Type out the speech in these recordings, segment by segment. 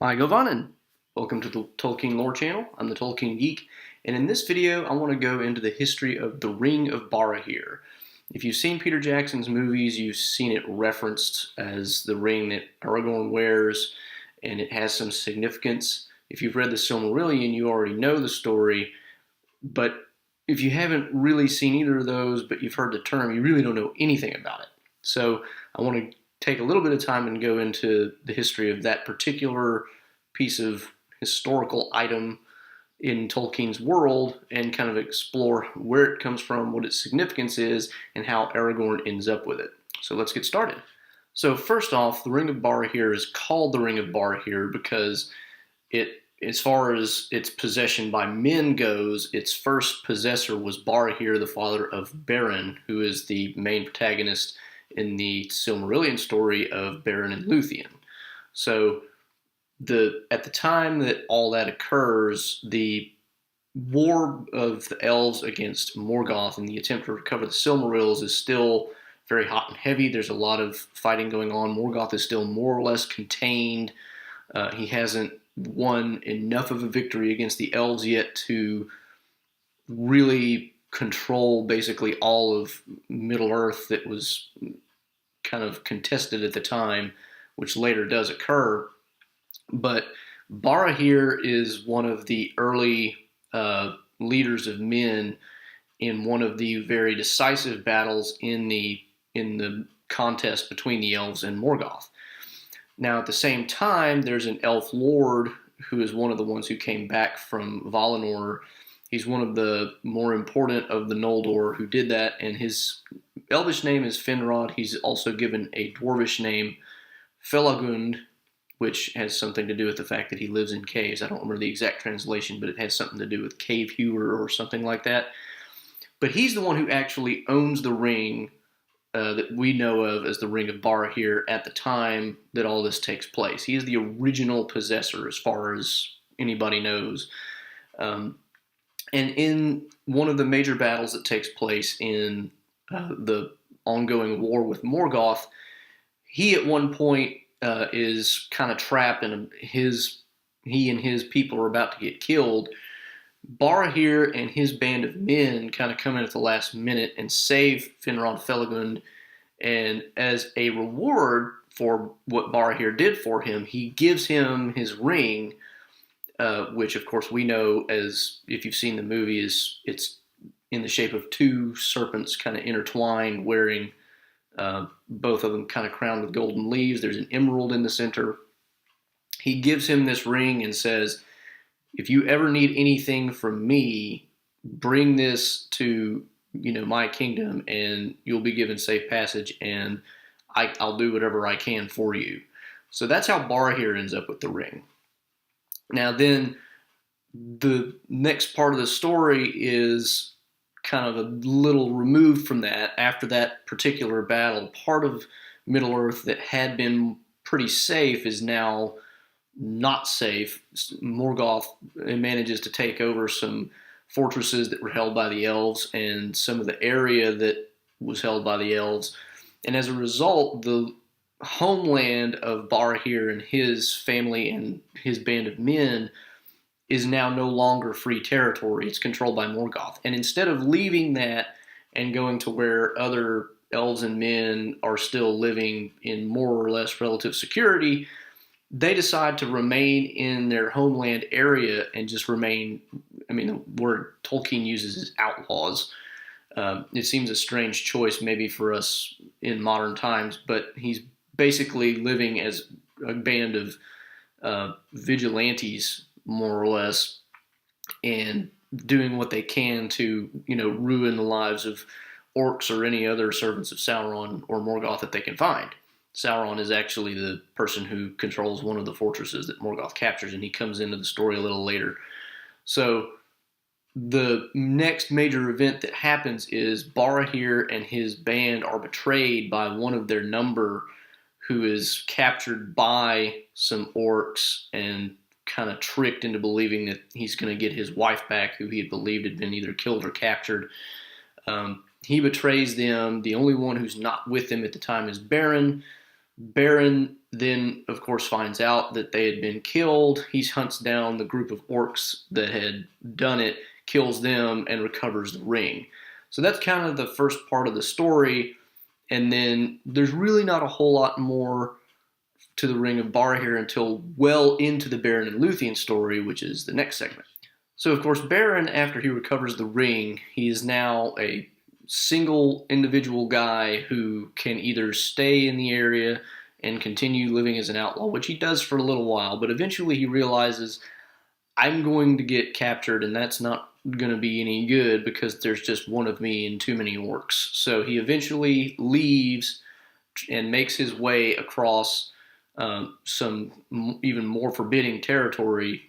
Hi, Govanen. Welcome to the Tolkien Lore channel. I'm the Tolkien Geek, and in this video I want to go into the history of the Ring of Barahir. If you've seen Peter Jackson's movies, you've seen it referenced as the ring that Aragorn wears, and it has some significance. If you've read the Silmarillion, you already know the story, but if you haven't really seen either of those, but you've heard the term, you really don't know anything about it. So I want to take a little bit of time and go into the history of that particular piece of historical item in Tolkien's world and kind of explore where it comes from, what its significance is, and how Aragorn ends up with it. So let's get started. So first off, the Ring of Barahir is called the Ring of Barahir because as far as its possession by men goes, its first possessor was Barahir, the father of Beren, who is the main protagonist in the Silmarillion story of Beren and Luthien. So at the time that all that occurs, the war of the elves against Morgoth and the attempt to recover the Silmarils is still very hot and heavy. There's a lot of fighting going on. Morgoth is still more or less contained. He hasn't won enough of a victory against the elves yet to really control basically all of Middle-earth that was kind of contested at the time, which later does occur. But Barahir is one of the early leaders of men in one of the very decisive battles in the contest between the elves and Morgoth. Now, at the same time, there's an elf lord who is one of the ones who came back from Valinor. He's one of the more important of the Noldor who did that, and his elvish name is Finrod. He's also given a dwarvish name, Felagund, which has something to do with the fact that he lives in caves. I don't remember the exact translation, but it has something to do with cave hewer or something like that. But he's the one who actually owns the ring that we know of as the Ring of Barahir at the time that all this takes place. He is the original possessor as far as anybody knows. And in one of the major battles that takes place in the ongoing war with Morgoth, he at one point is kind of trapped, and he and his people are about to get killed. Barahir and his band of men kind of come in at the last minute and save Finrod Felagund, and as a reward for what Barahir did for him, he gives him his ring, which of course we know as, if you've seen the movie, it's in the shape of two serpents kind of intertwined, wearing both of them kind of crowned with golden leaves. There's an emerald in the center. He gives him this ring and says, if you ever need anything from me, bring this to my kingdom, and you'll be given safe passage, and I'll do whatever I can for you. So that's how Barahir ends up with the ring. Now then, the next part of the story is kind of a little removed from that. After that particular battle, part of Middle-earth that had been pretty safe is now not safe. Morgoth manages to take over some fortresses that were held by the elves and some of the area that was held by the elves. And as a result, the homeland of Barahir and his family and his band of men is now no longer free territory. It's controlled by Morgoth. And instead of leaving that and going to where other elves and men are still living in more or less relative security, they decide to remain in their homeland area and just remain, the word Tolkien uses is outlaws. It seems a strange choice maybe for us in modern times, but he's basically living as a band of vigilantes, more or less, and doing what they can to, ruin the lives of orcs or any other servants of Sauron or Morgoth that they can find. Sauron is actually the person who controls one of the fortresses that Morgoth captures, and he comes into the story a little later. So the next major event that happens is Barahir and his band are betrayed by one of their number, who is captured by some orcs and kind of tricked into believing that he's going to get his wife back, who he had believed had been either killed or captured. He betrays them. The only one who's not with them at the time is Beren. Beren then, of course, finds out that they had been killed. He hunts down the group of orcs that had done it, kills them, and recovers the ring. So that's kind of the first part of the story. And then there's really not a whole lot more to the Ring of Barahir until well into the Beren and Luthien story, which is the next segment. So, of course, Beren, after he recovers the ring, he is now a single individual guy who can either stay in the area and continue living as an outlaw, which he does for a little while, but eventually he realizes, I'm going to get captured, and that's not going to be any good because there's just one of me and too many orcs. So he eventually leaves and makes his way across some even more forbidding territory,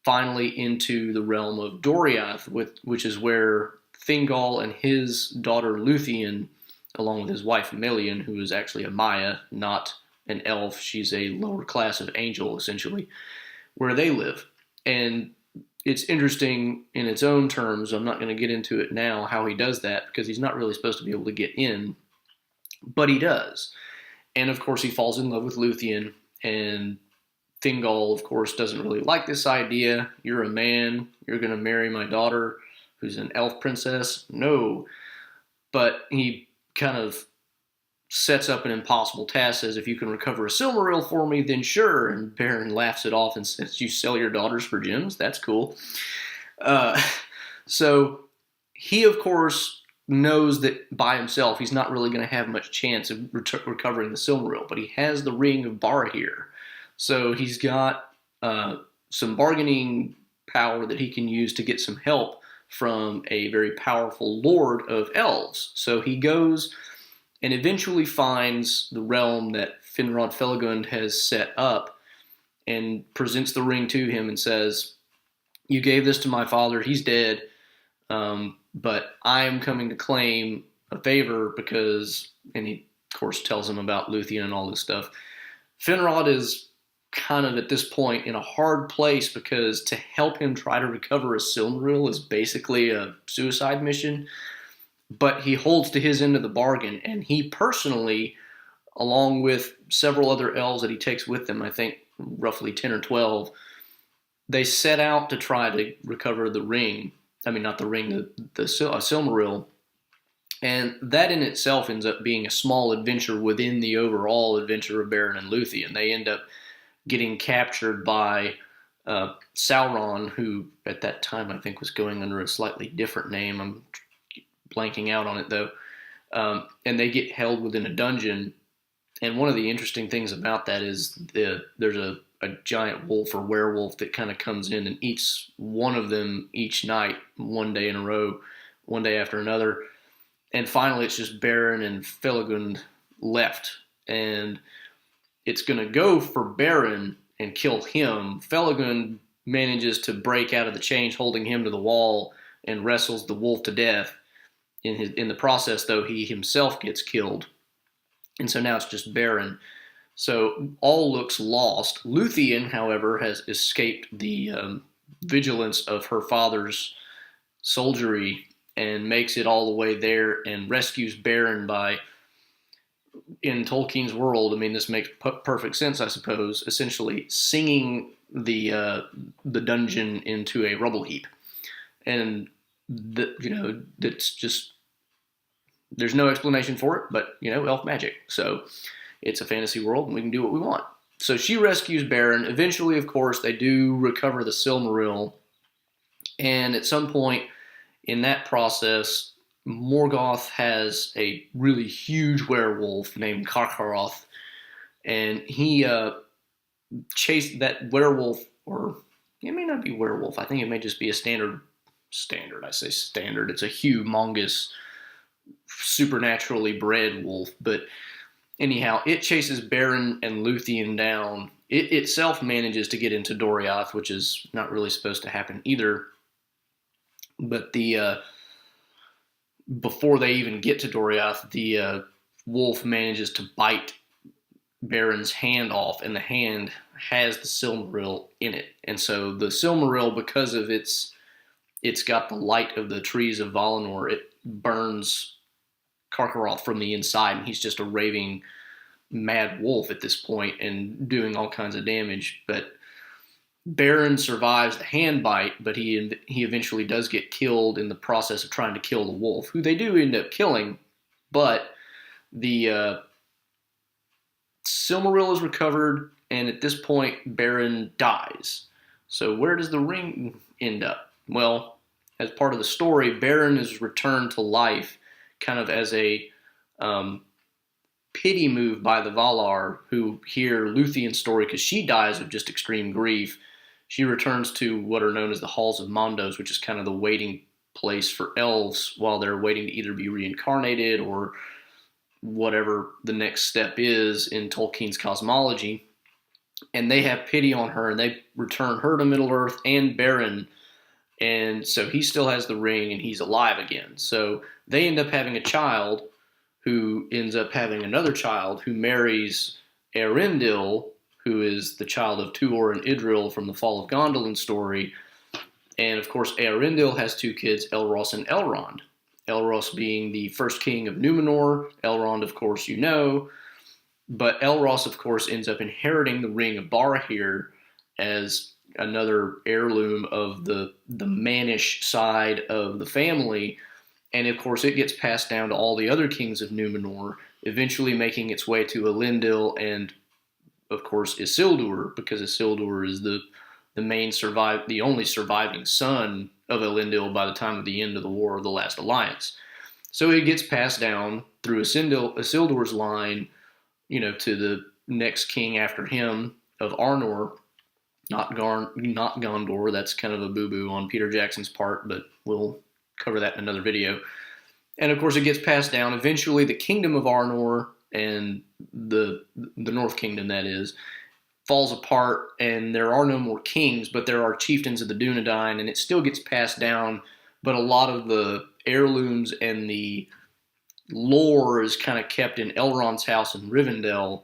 finally into the realm of Doriath, which is where Thingol and his daughter Luthien, along with his wife Melian, who is actually a Maya, not an elf, she's a lower class of angel, essentially, where they live. And it's interesting in its own terms. I'm not going to get into it now, how he does that, because he's not really supposed to be able to get in, but he does. And, of course, he falls in love with Luthien, and Thingol, of course, doesn't really like this idea. You're a man. You're going to marry my daughter, who's an elf princess. No. But he kind of sets up an impossible task, says, if you can recover a Silmaril for me, then sure. And Beren laughs it off and says, you sell your daughters for gems? That's cool. So he, of course, knows that by himself he's not really going to have much chance of recovering the Silmaril, but he has the Ring of Barahir. So he's got some bargaining power that he can use to get some help from a very powerful lord of elves. So he goes and eventually finds the realm that Finrod Felagund has set up and presents the ring to him and says, you gave this to my father, he's dead, but I am coming to claim a favor because, and he, of course, tells him about Luthien and all this stuff. Finrod is kind of at this point in a hard place because to help him try to recover a Silmaril is basically a suicide mission, but he holds to his end of the bargain, and he personally, along with several other elves that he takes with him, I think roughly 10 or 12, they set out to try to recover the ring. I mean, not the ring, the Silmaril. And that in itself ends up being a small adventure within the overall adventure of Beren and Luthien. They end up getting captured by Sauron, who at that time I think was going under a slightly different name. I'm blanking out on it though. And they get held within a dungeon. And one of the interesting things about that is there's a giant wolf or werewolf that kind of comes in and eats one of them each night, one day in a row, one day after another. And finally it's just Beren and Felagund left. And it's going to go for Beren and kill him. Felagund manages to break out of the chains holding him to the wall and wrestles the wolf to death. In the process, though, he himself gets killed. And so now it's just Beren. So all looks lost. Luthien, however, has escaped the vigilance of her father's soldiery and makes it all the way there and rescues Beren by, in Tolkien's world, I mean, this makes perfect sense, I suppose, essentially singing the dungeon into a rubble heap. And, that's just, there's no explanation for it, but, elf magic. So it's a fantasy world and we can do what we want. So she rescues Beren. Eventually, of course, they do recover the Silmaril. And at some point in that process, Morgoth has a really huge werewolf named Carcharoth, and he chased that werewolf, or it may not be werewolf, I think it may just be a standard, I say standard, it's a humongous, supernaturally bred wolf, but anyhow, it chases Beren and Luthien down. It itself manages to get into Doriath, which is not really supposed to happen either, but before they even get to Doriath, the wolf manages to bite Beren's hand off, and the hand has the Silmaril in it. And so the Silmaril, because of it's got the light of the trees of Valinor, it burns Carcharoth from the inside, and he's just a raving mad wolf at this point and doing all kinds of damage. But Beren survives the hand bite, but he eventually does get killed in the process of trying to kill the wolf, who they do end up killing. But the Silmaril is recovered, and at this point, Beren dies. So where does the ring end up? Well, as part of the story, Beren is returned to life, kind of as a pity move by the Valar, who hear Lúthien's story because she dies of just extreme grief. She returns to what are known as the Halls of Mondos, which is kind of the waiting place for elves while they're waiting to either be reincarnated or whatever the next step is in Tolkien's cosmology. And they have pity on her, and they return her to Middle-earth and Beren, and so he still has the ring, and he's alive again. So they end up having a child who ends up having another child who marries Eärendil, who is the child of Tuor and Idril from the Fall of Gondolin story. And of course, Eärendil has two kids, Elros and Elrond. Elros being the first king of Númenor. Elrond, of course, you know. But Elros, of course, ends up inheriting the Ring of Barahir as another heirloom of the mannish side of the family. And of course, it gets passed down to all the other kings of Númenor, eventually making its way to Elendil and, of course, Isildur, because Isildur is the only surviving son of Elendil by the time of the end of the War of the Last Alliance. So it gets passed down through Isildur's line, to the next king after him of Arnor, not Gondor. That's kind of a boo-boo on Peter Jackson's part, but we'll cover that in another video. And of course, it gets passed down. Eventually, the kingdom of Arnor and the North Kingdom, that is, falls apart, and there are no more kings, but there are chieftains of the Dunedain, and it still gets passed down. But a lot of the heirlooms and the lore is kind of kept in Elrond's house in Rivendell.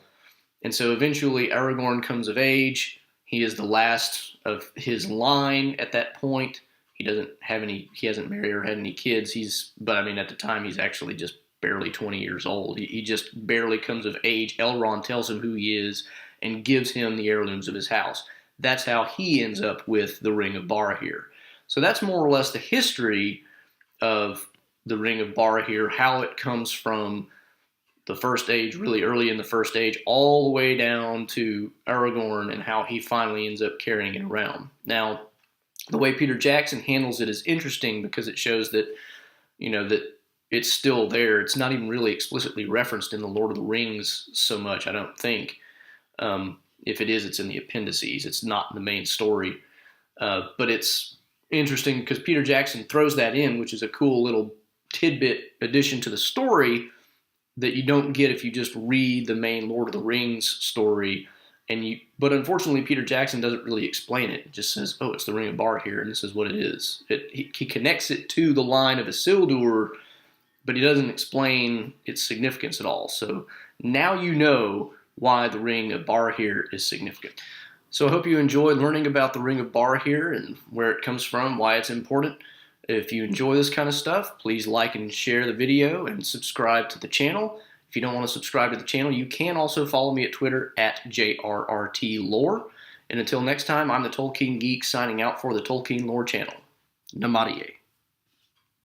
And so eventually Aragorn comes of age. He is the last of his line at that point. He hasn't married or had any kids. At the time he's actually just barely 20 years old. He just barely comes of age. Elrond tells him who he is and gives him the heirlooms of his house. That's how he ends up with the Ring of Barahir. So that's more or less the history of the Ring of Barahir, how it comes from the First Age, really early in the First Age, all the way down to Aragorn and how he finally ends up carrying it around. Now, the way Peter Jackson handles it is interesting because it shows that, that it's still there. It's not even really explicitly referenced in the Lord of the Rings so much, I don't think. If it is, it's in the appendices. It's not in the main story. But it's interesting because Peter Jackson throws that in, which is a cool little tidbit addition to the story that you don't get if you just read the main Lord of the Rings story. But unfortunately, Peter Jackson doesn't really explain it. It just says, oh, it's the Ring of Barahir, and this is what it is. He connects it to the line of Isildur, but he doesn't explain its significance at all. So now you know why the Ring of Barahir is significant. So I hope you enjoyed learning about the Ring of Barahir and where it comes from, why it's important. If you enjoy this kind of stuff, please like and share the video and subscribe to the channel. If you don't want to subscribe to the channel, you can also follow me at Twitter at JRRTLore. And until next time, I'm the Tolkien Geek signing out for the Tolkien Lore channel. Namaste.